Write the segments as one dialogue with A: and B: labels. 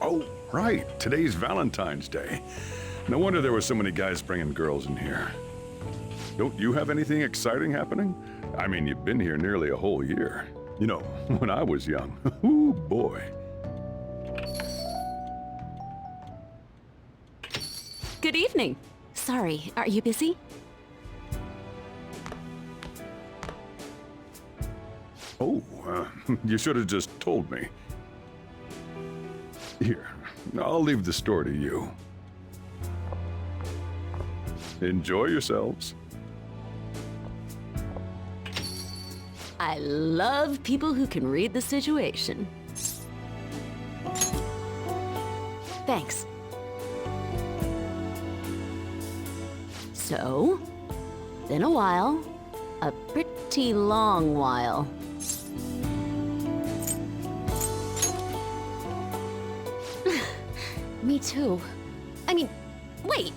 A: Oh, right. Today's Valentine's Day. No wonder there were so many guys bringing girls in here. Don't you have anything exciting happening? I mean, you've been here nearly a whole year. You know, when I was young. Ooh, boy.
B: Good evening. Sorry, are you busy?
A: Oh, you should have just told me. Here, I'll leave the store to you. Enjoy yourselves.
B: I love people who can read the situation. Thanks. So, been a while. A pretty long while. Me too. I mean, wait.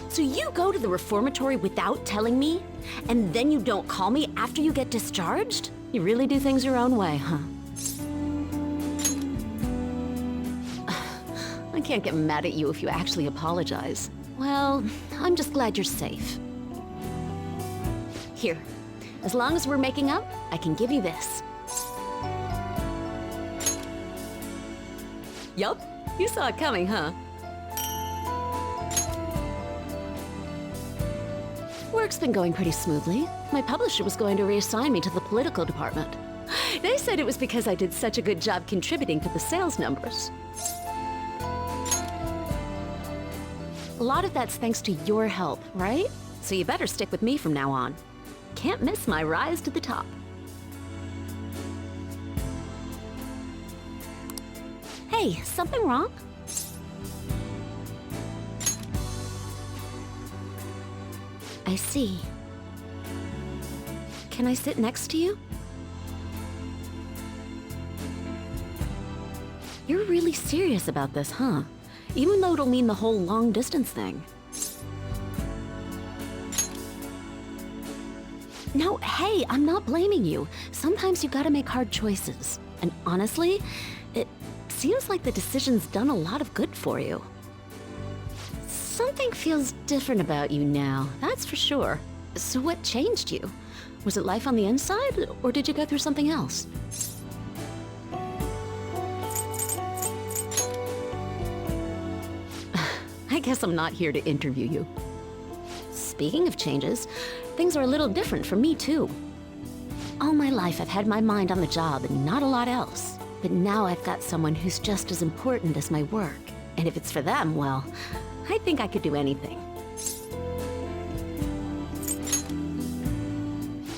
B: So you go to the reformatory without telling me? And then you don't call me after you get discharged? You really do things your own way, huh? I can't get mad at you if you actually apologize. Well, I'm just glad you're safe. Here, as long as we're making up, I can give you this. Yup, you saw it coming, huh? Work's been going pretty smoothly. My publisher was going to reassign me to the political department. They said it was because I did such a good job contributing to the sales numbers. A lot of that's thanks to your help, right? So you better stick with me from now on. Can't miss my rise to the top. Hey, something wrong? I see. Can I sit next to you? You're really serious about this, huh? Even though it'll mean the whole long-distance thing. No, hey, I'm not blaming you. Sometimes you gotta make hard choices. And honestly, it seems like the decision's done a lot of good for you. Something feels different about you now, that's for sure. So what changed you? Was it life on the inside, or did you go through something else? I guess I'm not here to interview you. Speaking of changes, things are a little different for me too. All my life I've had my mind on the job and not a lot else. But now I've got someone who's just as important as my work. And if it's for them, well, I think I could do anything.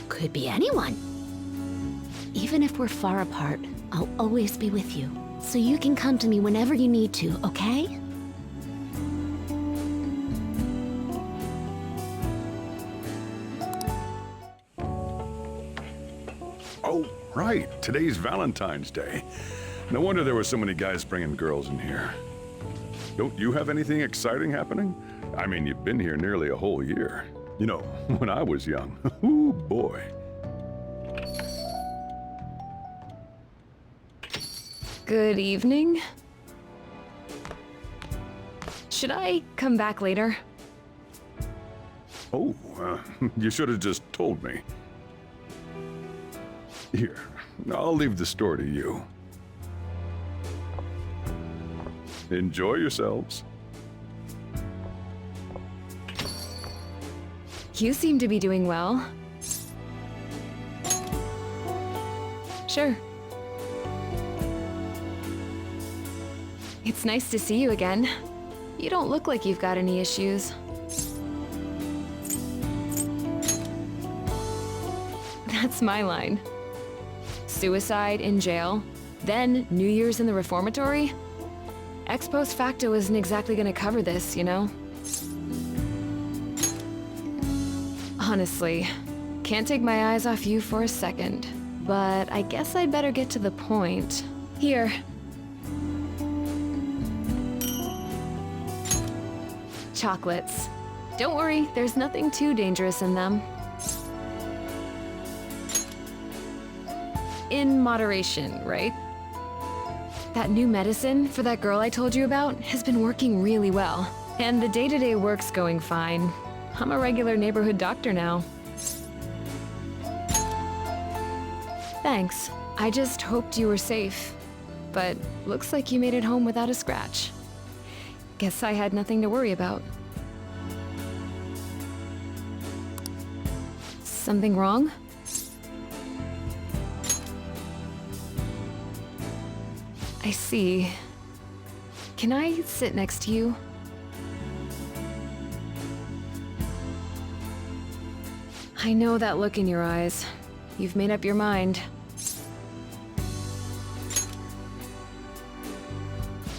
B: Could be anyone. Even if we're far apart, I'll always be with you. So you can come to me whenever you need to, okay?
A: Oh, right. Today's Valentine's Day. No wonder there were so many guys bringing girls in here. Don't you have anything exciting happening? I mean, you've been here nearly a whole year. You know, when I was young. Ooh, boy.
C: Good evening. Should I come back later?
A: Oh, you should have just told me. Here, I'll leave the store to you. Enjoy yourselves.
C: You seem to be doing well. Sure. It's nice to see you again. You don't look like you've got any issues. That's my line. Suicide in jail, then New Year's in the reformatory? Ex post facto isn't exactly gonna cover this, you know? Honestly, can't take my eyes off you for a second. But I guess I'd better get to the point. Here. Chocolates. Don't worry, there's nothing too dangerous in them. In moderation, right? That new medicine for that girl I told you about has been working really well. And the day-to-day work's going fine. I'm a regular neighborhood doctor now. Thanks. I just hoped you were safe. But looks like you made it home without a scratch. Guess I had nothing to worry about. Something wrong? I see. Can I sit next to you? I know that look in your eyes. You've made up your mind.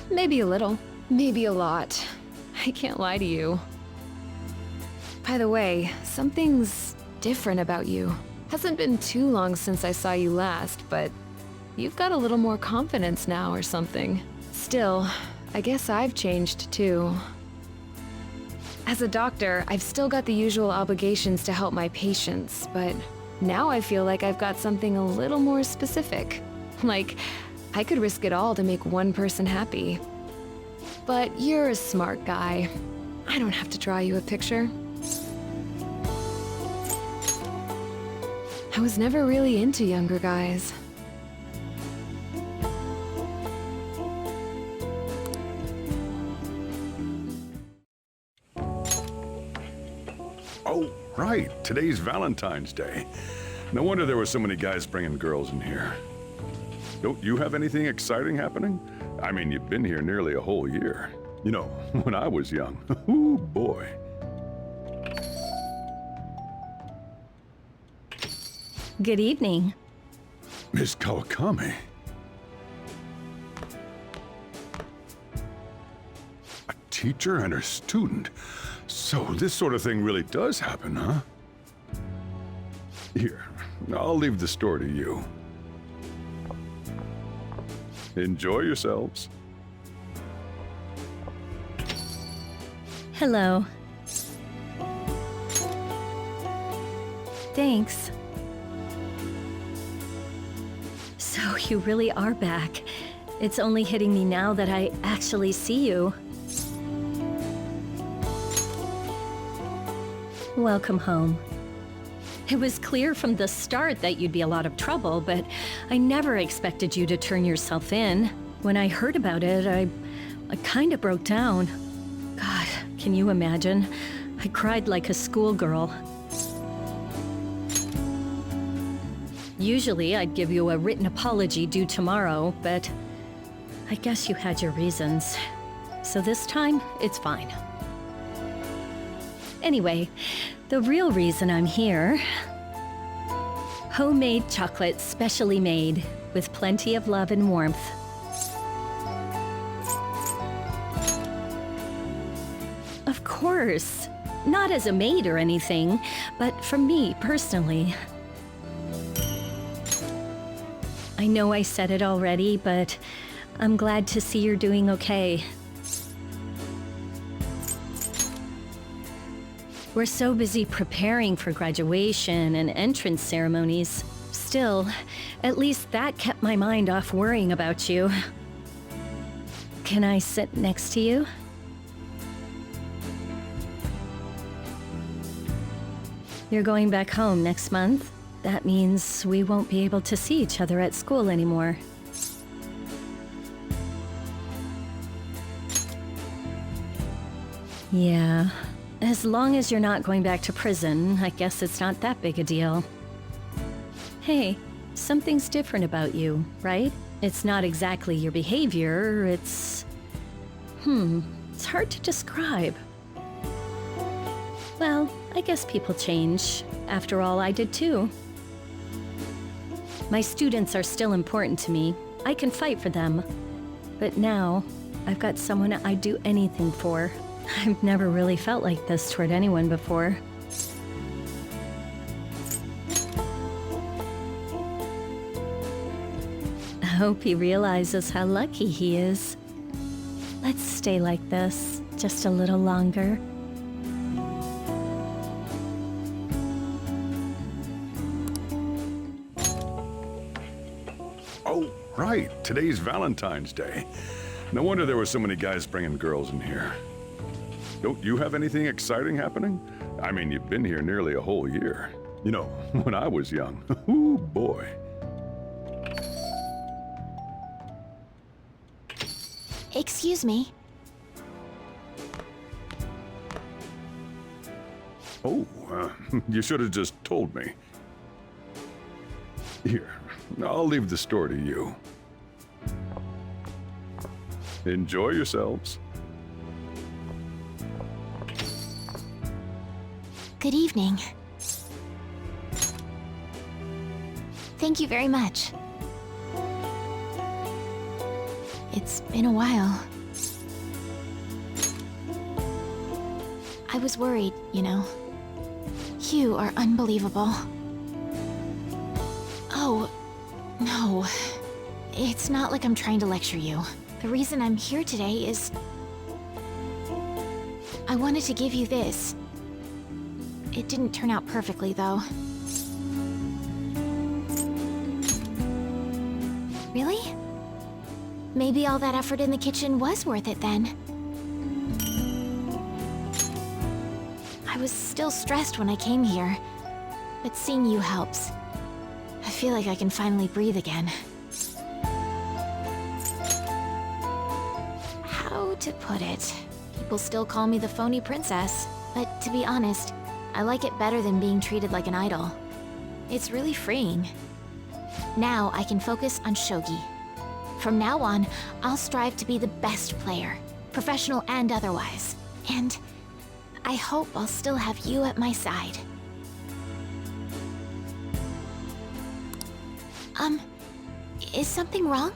C: Maybe a little, maybe a lot. I can't lie to you. By the way, something's different about you. Hasn't been too long since I saw you last, but you've got a little more confidence now or something. Still, I guess I've changed too. As a doctor, I've still got the usual obligations to help my patients, but now I feel like I've got something a little more specific. Like, I could risk it all to make one person happy. But you're a smart guy. I don't have to draw you a picture. I was never really into younger guys.
A: Oh, right. Today's Valentine's Day. No wonder there were so many guys bringing girls in here. Don't you have anything exciting happening? I mean, you've been here nearly a whole year. You know, when I was young. Ooh, boy.
D: Good evening.
A: Miss Kawakami. A teacher and her student. So this sort of thing really does happen, huh? Here, I'll leave the store to you. Enjoy yourselves.
D: Hello. Thanks. So you really are back. It's only hitting me now that I actually see you. Welcome home. It was clear from the start that you'd be a lot of trouble, but I never expected you to turn yourself in. When I heard about it, I kind of broke down. God, can you imagine? I cried like a schoolgirl. Usually I'd give you a written apology due tomorrow, but I guess you had your reasons. So this time, it's fine. Anyway, the real reason I'm here... Homemade chocolate, specially made, with plenty of love and warmth. Of course. Not as a maid or anything, but from me, personally. I know I said it already, but I'm glad to see you're doing okay. We're so busy preparing for graduation and entrance ceremonies. Still, at least that kept my mind off worrying about you. Can I sit next to you? You're going back home next month. That means we won't be able to see each other at school anymore. Yeah. As long as you're not going back to prison, I guess it's not that big a deal. Hey, something's different about you, right? It's not exactly your behavior, it's hard to describe. Well, I guess people change. After all, I did too. My students are still important to me. I can fight for them. But now, I've got someone I'd do anything for. I've never really felt like this toward anyone before. I hope he realizes how lucky he is. Let's stay like this, just a little longer.
A: Oh, right. Today's Valentine's Day. No wonder there were so many guys bringing girls in here. Don't you have anything exciting happening? I mean, you've been here nearly a whole year. You know, when I was young. Ooh, boy.
B: Excuse me.
A: Oh, you should have just told me. Here, I'll leave the store to you. Enjoy yourselves.
B: Good evening. Thank you very much. It's been a while. I was worried, you know. You are unbelievable. Oh, no. It's not like I'm trying to lecture you. The reason I'm here today is... I wanted to give you this. It didn't turn out perfectly, though. Really? Maybe all that effort in the kitchen was worth it then. I was still stressed when I came here, but seeing you helps. I feel like I can finally breathe again. How to put it? People still call me the phony princess, but to be honest, I like it better than being treated like an idol. It's really freeing. Now I can focus on shogi. From now on, I'll strive to be the best player, professional and otherwise. And I hope I'll still have you at my side. Is something wrong?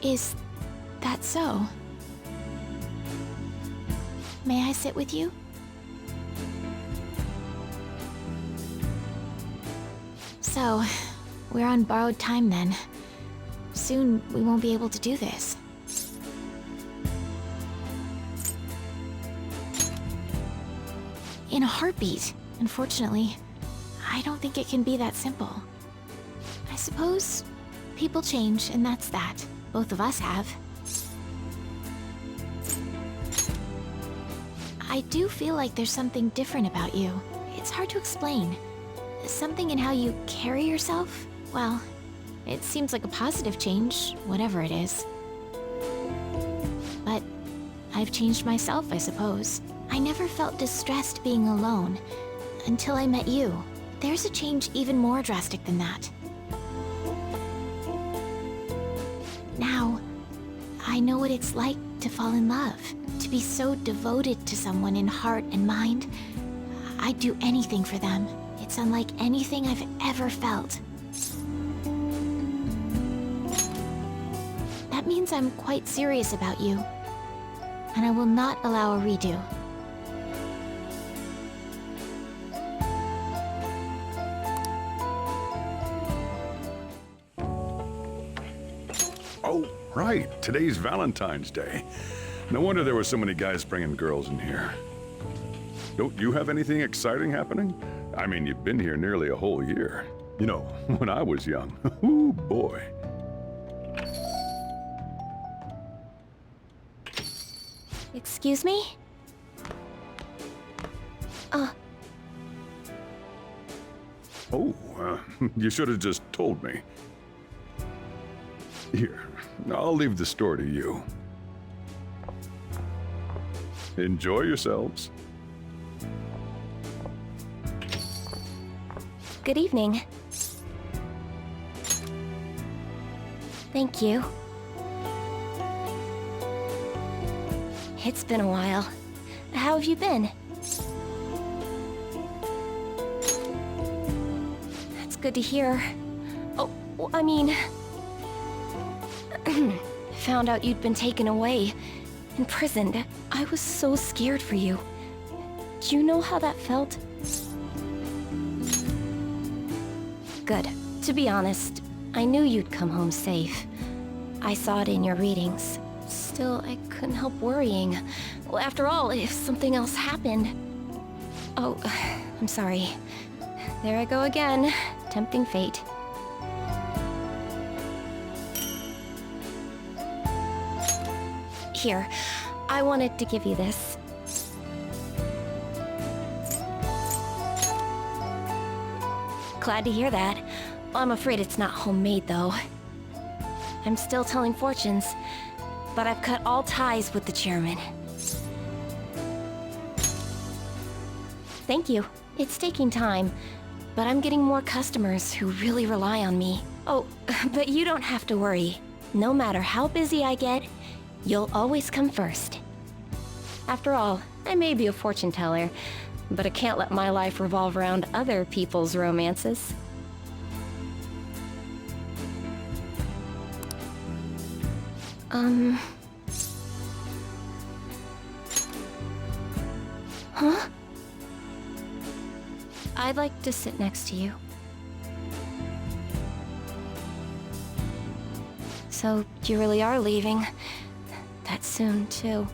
B: Is that so? May I sit with you? So, we're on borrowed time then. Soon we won't be able to do this. In a heartbeat, unfortunately. I don't think it can be that simple. I suppose people change, and that's that. Both of us have. I do feel like there's something different about you. It's hard to explain. Something in how you carry yourself? Well, it seems like a positive change, whatever it is. But I've changed myself, I suppose. I never felt distressed being alone until I met you. There's a change even more drastic than that. Now, I know what it's like to fall in love, to be so devoted to someone in heart and mind. I'd do anything for them. It's unlike anything I've ever felt. That means I'm quite serious about you, and I will not allow a redo.
A: Oh, right. Today's Valentine's Day. No wonder there were so many guys bringing girls in here. Don't you have anything exciting happening? I mean, you've been here nearly a whole year. You know, when I was young. Ooh, boy.
B: Excuse me?
A: Oh, you should have just told me. Here, I'll leave the store to you. Enjoy yourselves.
B: Good evening. Thank you. It's been a while. How have you been? That's good to hear. Oh, I mean... found out you'd been taken away, imprisoned. I was so scared for you. Do you know how that felt? Good. To be honest, I knew you'd come home safe. I saw it in your readings. Still, I couldn't help worrying. Well, after all, if something else happened... Oh, I'm sorry.
C: there I go again, tempting fate. Here, I wanted to give you this. Glad to hear that. I'm afraid it's not homemade, though. I'm still telling fortunes, but I've cut all ties with the chairman. Thank you. It's taking time, but I'm getting more customers who really rely on me. Oh, but you don't have to worry. No matter how busy I get, you'll always come first. After all, I may be a fortune teller, but I can't let my life revolve around other people's romances. Huh? I'd like to sit next to you. So, you really are leaving. That soon, too.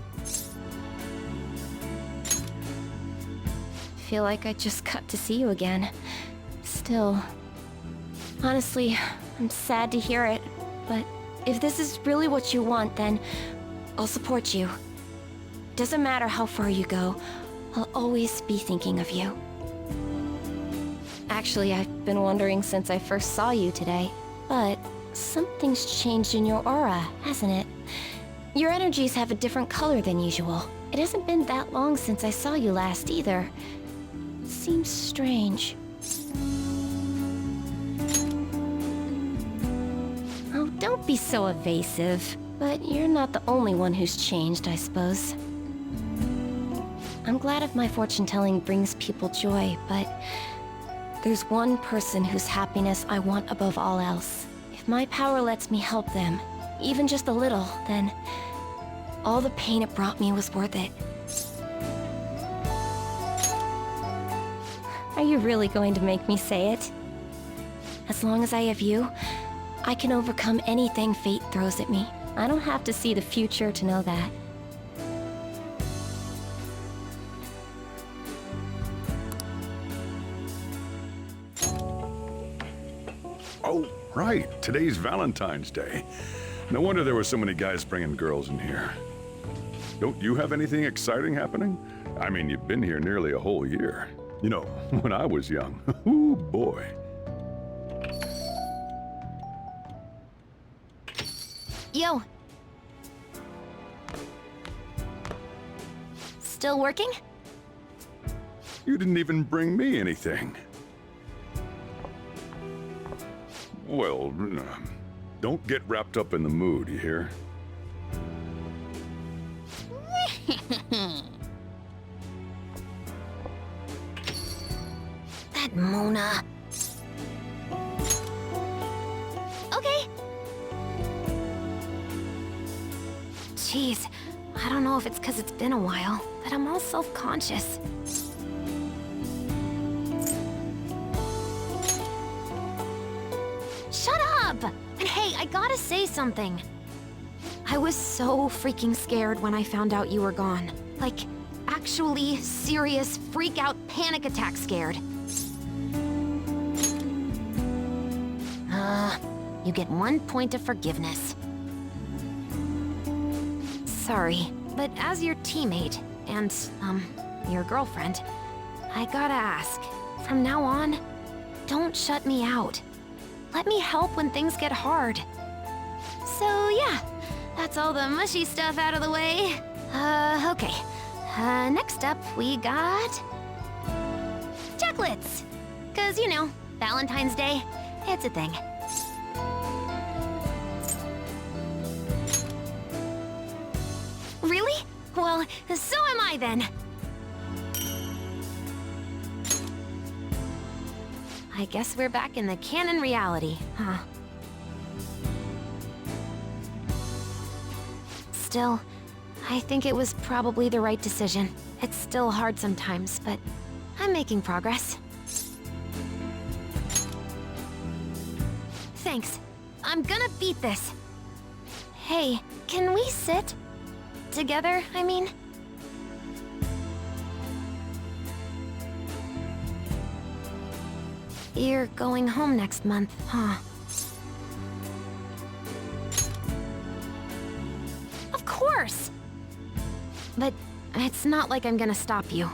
C: Feel like I just got to see you again. Still. Honestly, I'm sad to hear it, but if this is really what you want, then I'll support you. Doesn't matter how far you go, I'll always be thinking of you. Actually, I've been wondering since I first saw you today, but something's changed in your aura, hasn't it? Your energies have a different color than usual. It hasn't been that long since I saw you last either. It seems strange. Oh, don't be so evasive. But you're not the only one who's changed, I suppose. I'm glad if my fortune-telling brings people joy, but there's one person whose happiness I want above all else. If my power lets me help them, even just a little, then all the pain it brought me was worth it. Are you really going to make me say it? As long as I have you, I can overcome anything fate throws at me. I don't have to see the future to know that.
A: Oh, right. Today's Valentine's Day. No wonder there were so many guys bringing girls in here. Don't you have anything exciting happening? I mean, you've been here nearly a whole year. You know, when I was young. Ooh, boy.
C: Yo! Still working?
A: You didn't even bring me anything. Well, don't get wrapped up in the mood, you hear?
C: That Mona. Okay. Jeez, I don't know if it's because it's been a while, but I'm all self-conscious. Shut up! And hey, I gotta say something. I was so freaking scared when I found out you were gone. Like, actually serious freak-out panic attack scared. You get 1 point of forgiveness. Sorry, but as your teammate and, your girlfriend, I gotta ask, from now on, don't shut me out. Let me help when things get hard. So yeah, that's all the mushy stuff out of the way. Okay. Next up, we got... chocolates! 'Cause, you know, Valentine's Day, it's a thing. Really? Well, so am I then. I guess we're back in the canon reality, huh? Still, I think it was probably the right decision. It's still hard sometimes, but I'm making progress. Thanks. I'm gonna beat this. Hey, can we sit? Together, I mean? You're going home next month, huh? Of course! But it's not like I'm gonna stop you.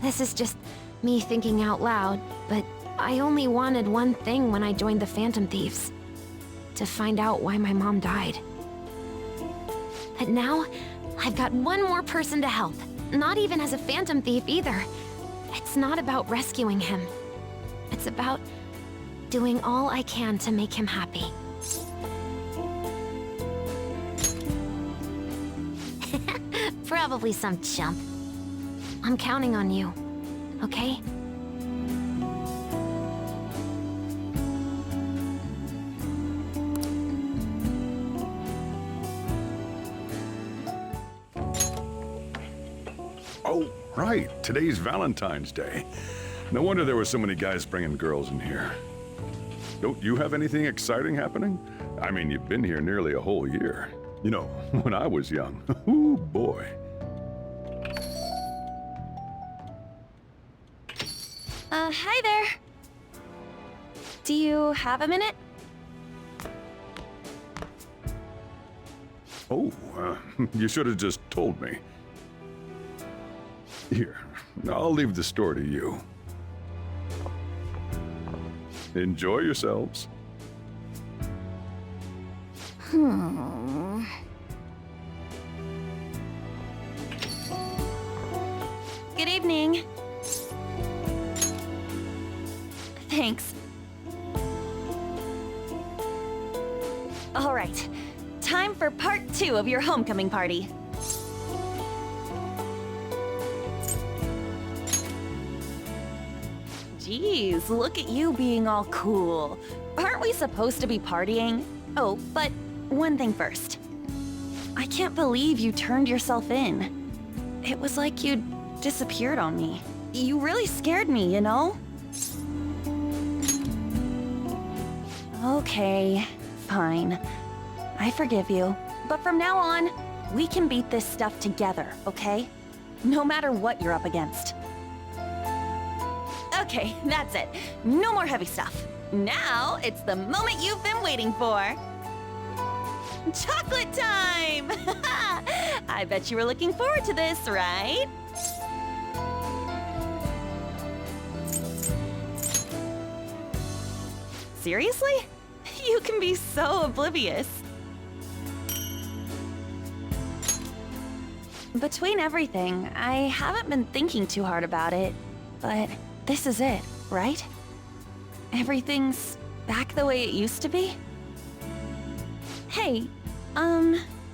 C: This is just me thinking out loud, but I only wanted one thing when I joined the Phantom Thieves. To find out why my mom died. But now, I've got one more person to help. Not even as a Phantom Thief either. It's not about rescuing him. It's about doing all I can to make him happy. Probably some chump. I'm counting on you, okay?
A: Oh, right. Today's Valentine's Day. No wonder there were so many guys bringing girls in here. Don't you have anything exciting happening? I mean, you've been here nearly a whole year. You know, when I was young. Ooh, boy.
C: Hi there. Do you have a minute?
A: Oh, you should have just told me. Here, I'll leave the store to you. Enjoy yourselves.
E: Good evening. Thanks. All right, time for part 2 of your homecoming party. Geez, look at you being all cool. Aren't we supposed to be partying? Oh, but one thing first. I can't believe you turned yourself in. It was like you'd disappeared on me. You really scared me, you know? Okay, fine. I forgive you. But from now on, we can beat this stuff together, okay? No matter what you're up against. Okay, that's it. No more heavy stuff. Now, it's the moment you've been waiting for. Chocolate time! I bet you were looking forward to this, right? Seriously? You can be so oblivious. Between everything, I haven't been thinking too hard about it, but this is it, right? Everything's back the way it used to be? Hey,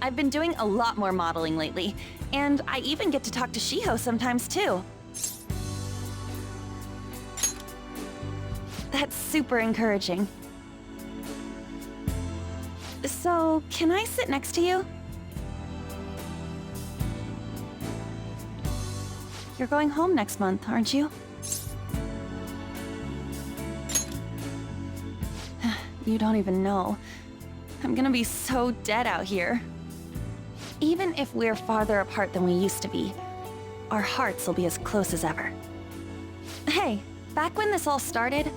E: I've been doing a lot more modeling lately, and I even get to talk to Chihya sometimes too. That's super encouraging. So, can I sit next to you? You're going home next month, aren't you? You don't even know. I'm gonna be so dead out here. Even if we're farther apart than we used to be, our hearts will be as close as ever. Hey, back when this all started,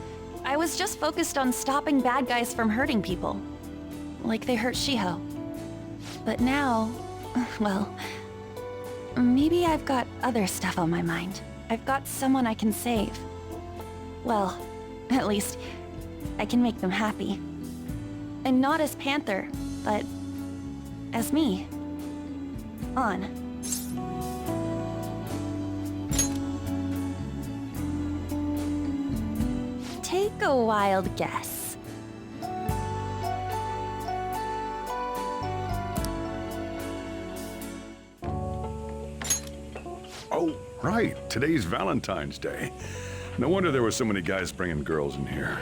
E: I was just focused on stopping bad guys from hurting people. Like they hurt Chihya. But now, well, maybe I've got other stuff on my mind. I've got someone I can save. Well, at least, I can make them happy. And not as Panther, but as me. On. Take a wild guess.
A: Oh, right. Today's Valentine's Day. No wonder there were so many guys bringing girls in here.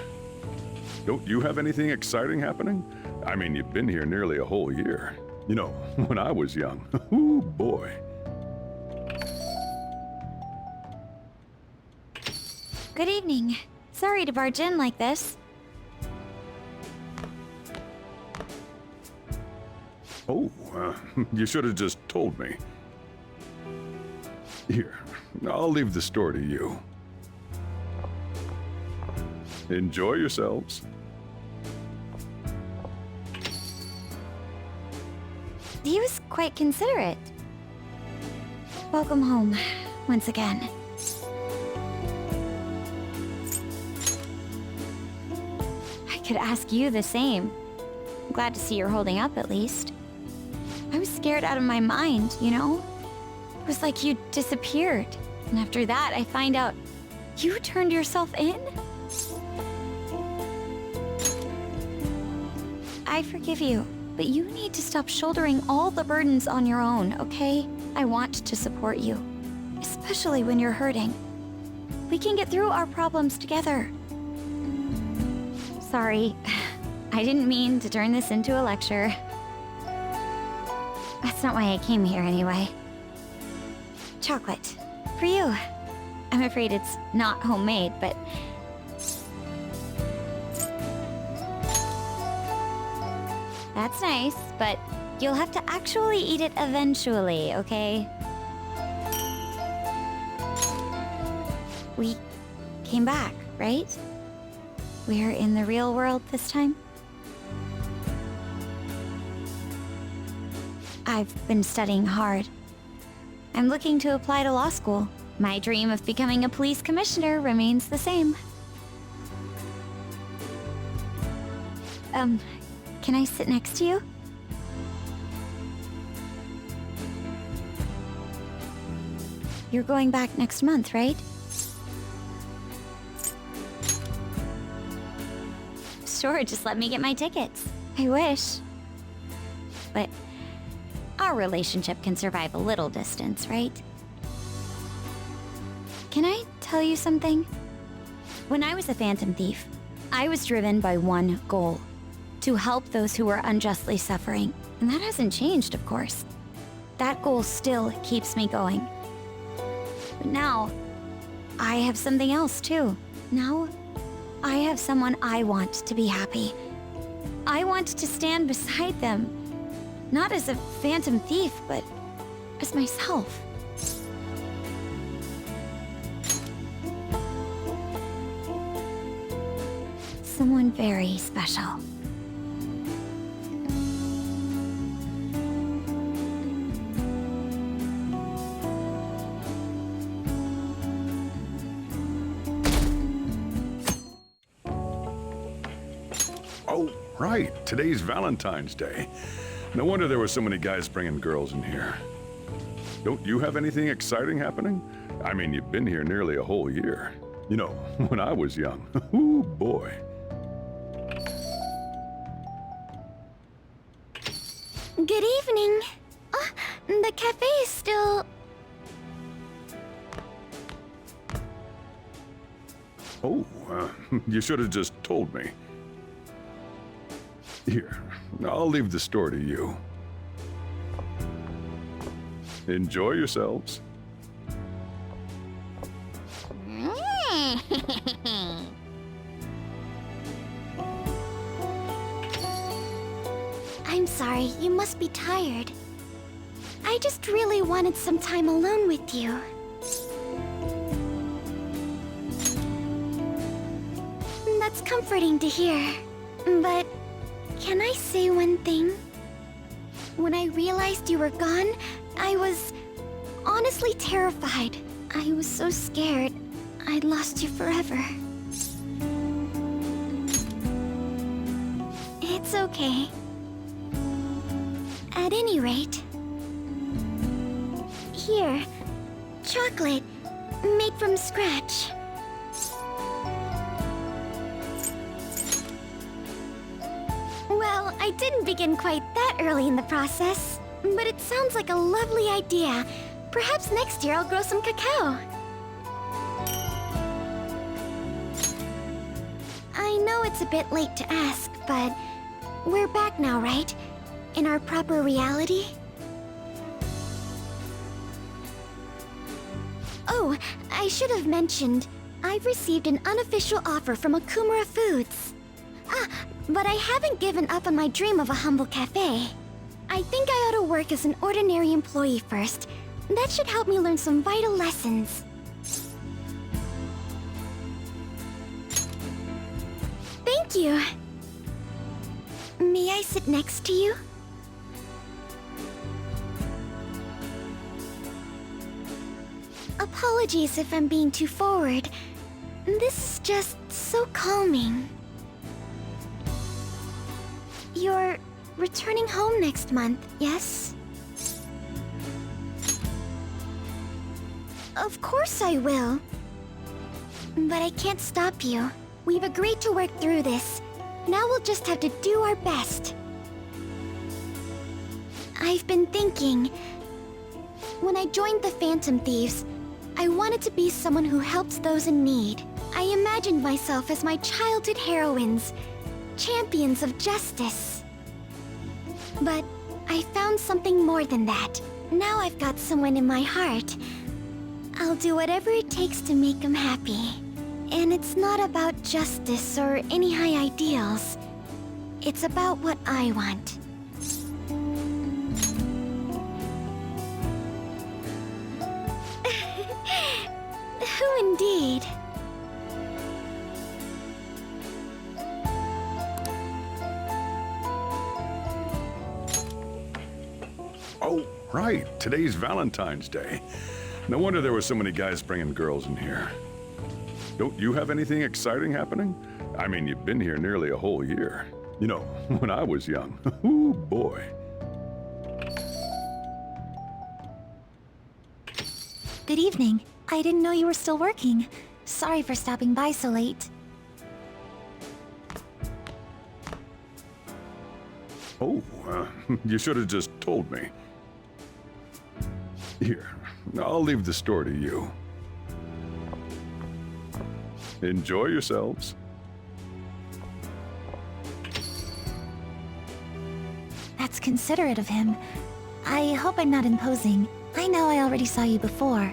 A: Don't you have anything exciting happening? I mean, you've been here nearly a whole year. You know, when I was young. Ooh, boy.
F: Good evening. Sorry to barge in like this.
A: Oh, you should have just told me. Here, I'll leave the store to you. Enjoy yourselves.
F: He was quite considerate. Welcome home, once again. I could ask you the same. I'm glad to see you're holding up at least. I was scared out of my mind, you know? It was like you disappeared. And after that, I find out you turned yourself in? I forgive you, but you need to stop shouldering all the burdens on your own, okay? I want to support you, especially when you're hurting. We can get through our problems together. Sorry, I didn't mean to turn this into a lecture. That's not why I came here anyway. Chocolate. For you. I'm afraid it's not homemade, but... That's nice, but you'll have to actually eat it eventually, okay? We came back, right? We're in the real world this time? I've been studying hard. I'm looking to apply to law school. My dream of becoming a police commissioner remains the same. Can I sit next to you? You're going back next month, right? Sure, just let me get my tickets. I wish. But our relationship can survive a little distance, right? Can I tell you something? When I was a phantom thief, I was driven by one goal: to help those who were unjustly suffering. And that hasn't changed, of course. That goal still keeps me going. But now, I have something else too. Now, I have someone I want to be happy. I want to stand beside them. Not as a phantom thief, but as myself. Someone very special.
A: Oh, right. Today's Valentine's Day. No wonder there were so many guys bringing girls in here. Don't you have anything exciting happening? I mean, you've been here nearly a whole year. You know, when I was young. Ooh, boy.
F: Good evening. The cafe is still...
A: Oh, you should have just told me. Here, I'll leave the store to you. Enjoy yourselves.
F: I'm sorry, you must be tired. I just really wanted some time alone with you. That's comforting to hear. But can I say one thing? When I realized you were gone, I was honestly terrified. I was so scared I'd lost you forever. It's okay. At any rate... Here, chocolate, made from scratch. Well, I didn't begin quite that early in the process, but it sounds like a lovely idea. Perhaps next year I'll grow some cacao. I know it's a bit late to ask, but we're back now, right? In our proper reality? Oh, I should have mentioned, I've received an unofficial offer from Okumura Foods. But I haven't given up on my dream of a humble cafe. I think I ought to work as an ordinary employee first. That should help me learn some vital lessons. Thank you. May I sit next to you? Apologies if I'm being too forward. This is just so calming. You're returning home next month, yes? Of course I will. But I can't stop you. We've agreed to work through this. Now we'll just have to do our best. I've been thinking... When I joined the Phantom Thieves, I wanted to be someone who helps those in need. I imagined myself as my childhood heroines, champions of justice. But I found something more than that. Now I've got someone in my heart. I'll do whatever it takes to make him happy. And it's not about justice or any high ideals. It's about what I want. Who indeed?
A: Oh, right. Today's Valentine's Day. No wonder there were so many guys bringing girls in here. Don't you have anything exciting happening? I mean, you've been here nearly a whole year. You know, when I was young. Ooh, boy.
F: Good evening. I didn't know you were still working. Sorry for stopping by so late.
A: Oh, you should have just told me. Here, I'll leave the store to you. Enjoy yourselves.
F: That's considerate of him. I hope I'm not imposing. I know I already saw you before,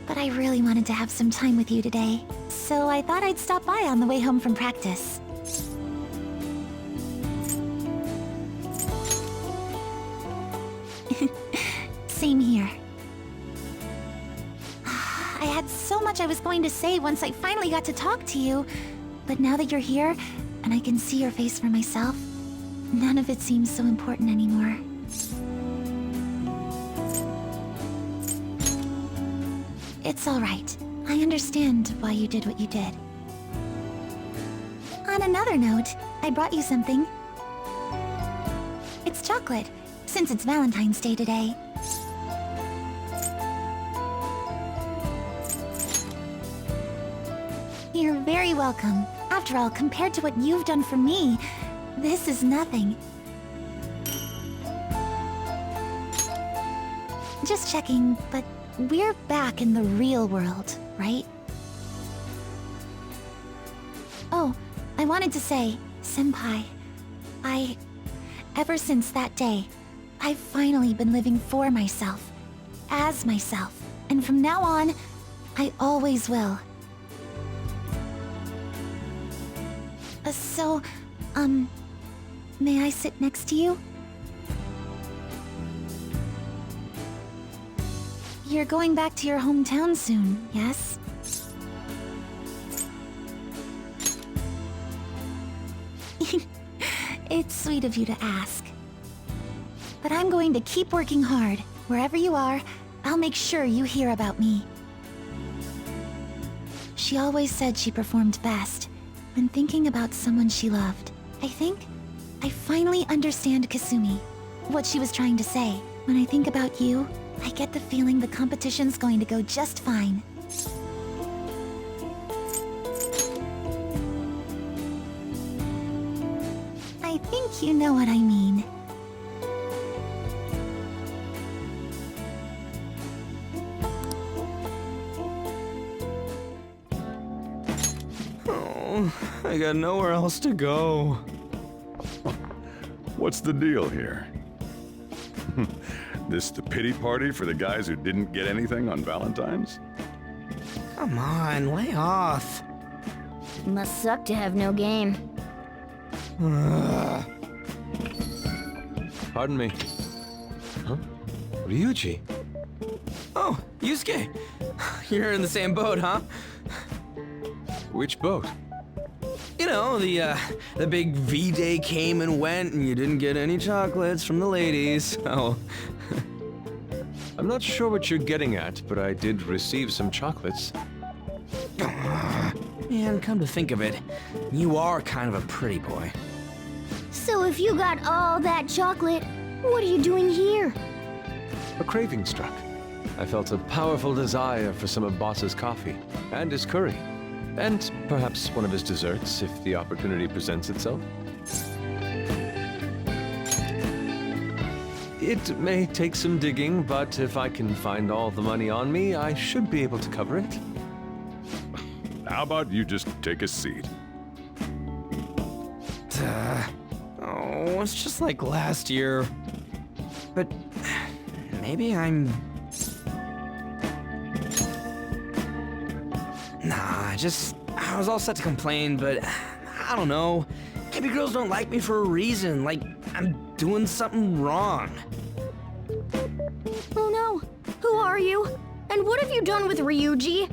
F: but I really wanted to have some time with you today. So I thought I'd stop by on the way home from practice. Same here. I had so much I was going to say once I finally got to talk to you. But now that you're here, and I can see your face for myself, none of it seems so important anymore. It's all right. I understand why you did what you did. On another note, I brought you something. It's chocolate, since it's Valentine's Day today. You're very welcome. After all, compared to what you've done for me, this is nothing. Just checking, but we're back in the real world, right? Oh, I wanted to say, Senpai, ever since that day, I've finally been living for myself, as myself, and from now on, I always will. May I sit next to you? You're going back to your hometown soon, yes? It's sweet of you to ask. But I'm going to keep working hard. Wherever you are, I'll make sure you hear about me. She always said she performed best when thinking about someone she loved. I think I finally understand Kasumi, what she was trying to say. When I think about you, I get the feeling the competition's going to go just fine. I think you know what I mean.
G: Oh, I got nowhere else to go.
A: What's the deal here? This the pity party for the guys who didn't get anything on Valentine's?
G: Come on, lay off.
B: Must suck to have no game.
H: Pardon me. Huh? Ryuji?
G: Oh, Yusuke. You're in the same boat, huh?
H: Which boat?
G: You know, the big V-Day came and went and you didn't get any chocolates from the ladies. Oh,
H: I'm not sure what you're getting at, but I did receive some chocolates.
G: man, come to think of it, you are kind of a pretty boy.
F: So if you got all that chocolate, what are you doing here?
H: A craving struck. I felt a powerful desire for some of Boss's coffee, and his curry, and perhaps one of his desserts if the opportunity presents itself. It may take some digging, but if I can find all the money on me, I should be able to cover it.
A: How about you just take a seat?
G: Oh, it's just like last year. But maybe I'm... Nah, I was all set to complain, but I don't know. Maybe girls don't like me for a reason, like I'm doing something wrong.
F: Oh no, who are you? And what have you done with Ryuji?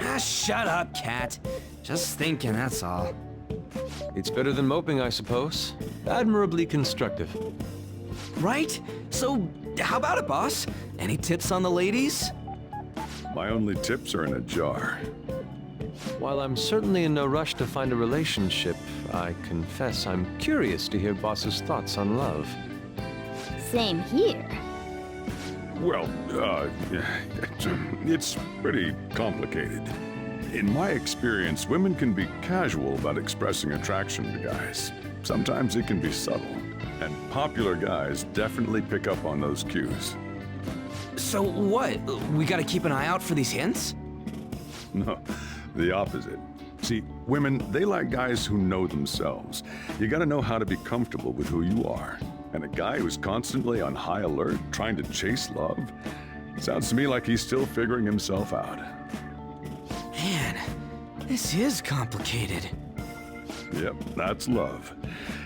G: Ah, shut up, Cat. Just thinking, that's all.
H: It's better than moping, I suppose. Admirably constructive.
G: Right? So, how about it, boss? Any tips on the ladies?
A: My only tips are in a jar.
H: While I'm certainly in no rush to find a relationship, I confess I'm curious to hear Boss's thoughts on love.
F: Same here.
A: Well, it's pretty complicated. In my experience, women can be casual about expressing attraction to guys. Sometimes it can be subtle, and popular guys definitely pick up on those cues.
G: So what? We gotta keep an eye out for these hints?
A: No, the opposite. See, women, they like guys who know themselves. You gotta know how to be comfortable with who you are. And a guy who's constantly on high alert, trying to chase love, sounds to me like he's still figuring himself out.
G: Man, this is complicated.
A: Yep, that's love.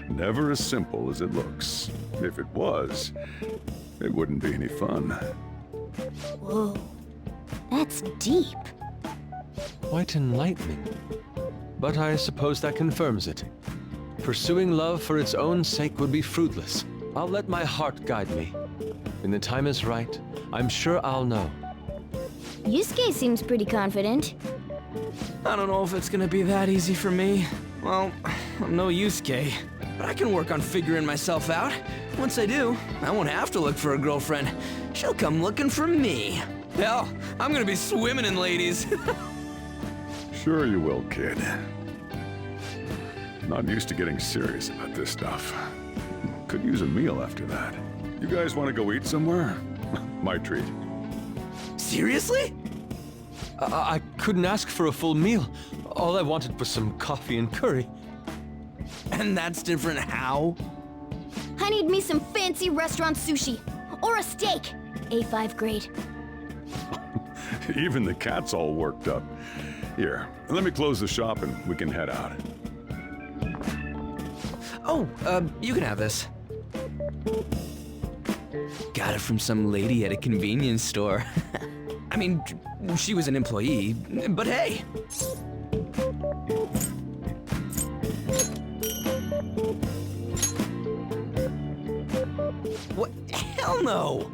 A: Never as simple as it looks. If it was, it wouldn't be any fun.
F: Whoa, that's deep.
H: Quite enlightening. But I suppose that confirms it. Pursuing love for its own sake would be fruitless. I'll let my heart guide me. When the time is right, I'm sure I'll know.
F: Yusuke seems pretty confident.
G: I don't know if it's gonna be that easy for me. Well, I'm no Yusuke, but I can work on figuring myself out. Once I do, I won't have to look for a girlfriend. She'll come looking for me. Hell, I'm gonna be swimming in ladies.
A: Sure you will, kid. Not used to getting serious about this stuff. Could use a meal after that. You guys want to go eat somewhere? My treat.
G: Seriously?
H: I couldn't ask for a full meal. All I wanted was some coffee and curry.
G: And that's different how?
F: I need me some fancy restaurant sushi. Or a steak. A5 grade.
A: Even the cat's all worked up. Here, let me close the shop and we can head out.
G: Oh, you can have this. Got it from some lady at a convenience store. I mean, she was an employee, but hey. What? Hell no!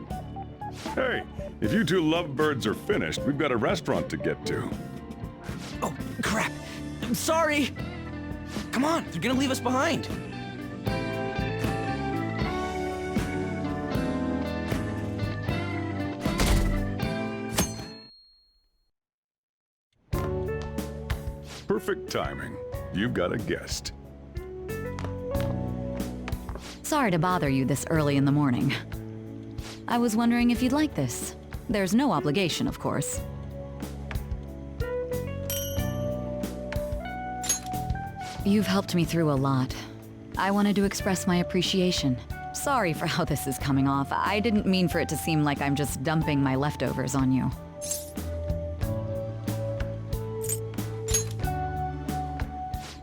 A: Hey, if you two lovebirds are finished, we've got a restaurant to get to.
G: Oh, crap. I'm sorry. Come on, they're gonna leave us behind.
A: Perfect timing. You've got a guest.
I: Sorry to bother you this early in the morning. I was wondering if you'd like this. There's no obligation, of course. You've helped me through a lot. I wanted to express my appreciation. Sorry for how this is coming off. I didn't mean for it to seem like I'm just dumping my leftovers on you.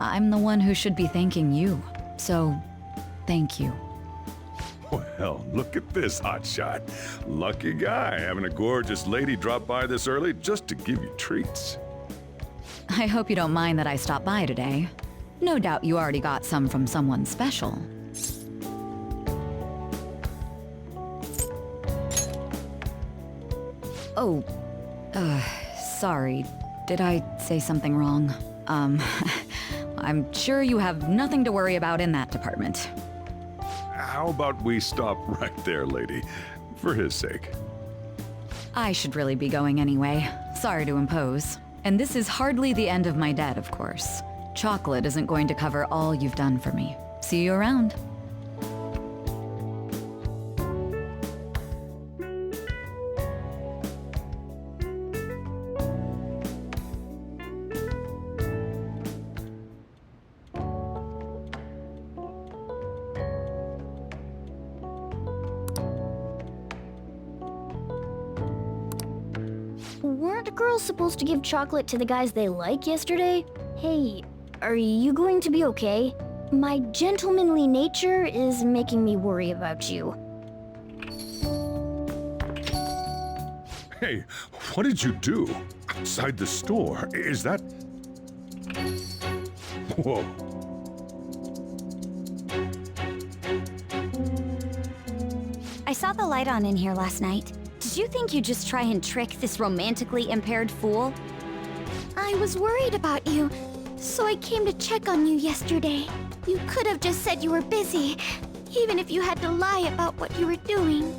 I: I'm the one who should be thanking you. So, thank you.
A: Well, look at this hotshot. Lucky guy having a gorgeous lady drop by this early just to give you treats.
I: I hope you don't mind that I stopped by today. No doubt you already got some from someone special. Oh, sorry. Did I say something wrong? I'm sure you have nothing to worry about in that department.
A: How about we stop right there, lady? For his sake.
I: I should really be going anyway. Sorry to impose. And this is hardly the end of my debt, of course. Chocolate isn't going to cover all you've done for me. See you around.
J: Weren't girls supposed to give chocolate to the guys they like yesterday? Hey, are you going to be okay? My gentlemanly nature is making me worry about you.
A: Hey, what did you do? Outside the store? Is that... Whoa.
F: I saw the light on in here last night. Did you think you'd just try and trick this romantically impaired fool?
J: I was worried about you, so I came to check on you yesterday. You could have just said you were busy, even if you had to lie about what you were doing.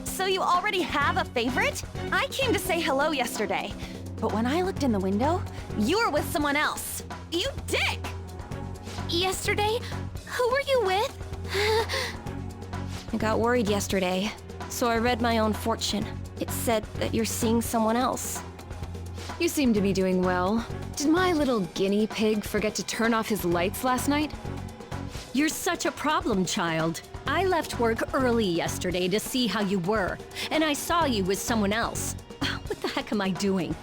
E: So you already have a favorite? I came to say hello yesterday, but when I looked in the window, you were with someone else. You dick!
J: Yesterday? Who were you with?
E: I got worried yesterday, so I read my own fortune. It said that you're seeing someone else.
C: You seem to be doing well. Did my little guinea pig forget to turn off his lights last night?
D: You're such a problem child. I left work early yesterday to see how you were, and I saw you with someone else. What the heck am I doing?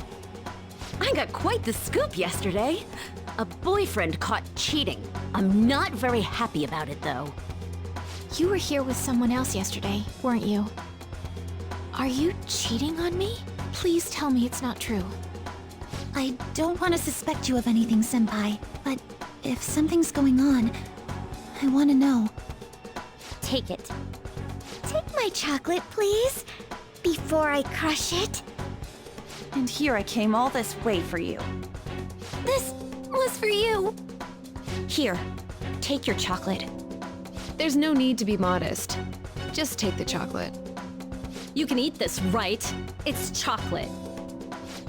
B: I got quite the scoop yesterday. A boyfriend caught cheating. I'm not very happy about it, though.
J: You were here with someone else yesterday, weren't you? Are you cheating on me? Please tell me it's not true.
F: I don't want to suspect you of anything, Senpai, but if something's going on, I want to know.
J: Take it. Take my chocolate, please, before I crush it.
E: And here I came all this way for you.
J: This was for you.
E: Here, take your chocolate.
C: There's no need to be modest. Just take the chocolate.
D: You can eat this, right? It's chocolate.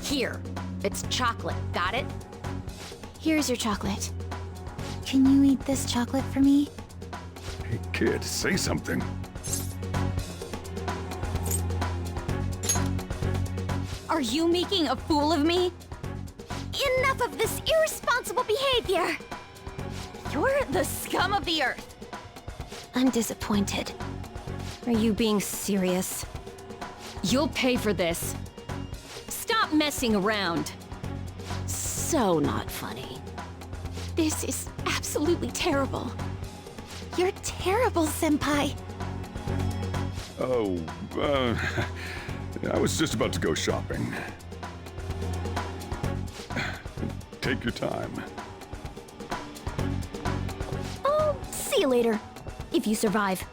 B: Here, it's chocolate. Got it?
J: Here's your chocolate.
F: Can you eat this chocolate for me?
A: Hey, kid, say something.
F: Are you making a fool of me?
J: Enough of this irresponsible behavior!
E: You're the scum of the earth.
J: I'm disappointed.
E: Are you being serious?
D: You'll pay for this. Stop messing around.
B: So not funny.
J: This is absolutely terrible. You're terrible, Senpai.
A: Oh, I was just about to go shopping. Take your time.
J: Oh, see you later. If you survive.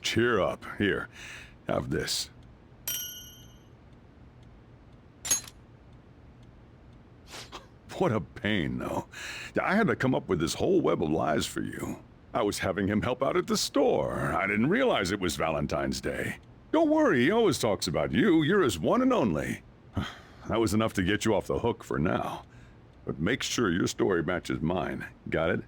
A: Cheer up. Here, have this. What a pain, though. I had to come up with this whole web of lies for you. I was having him help out at the store. I didn't realize it was Valentine's Day. Don't worry, he always talks about you. You're his one and only. That was enough to get you off the hook for now. But make sure your story matches mine. Got it?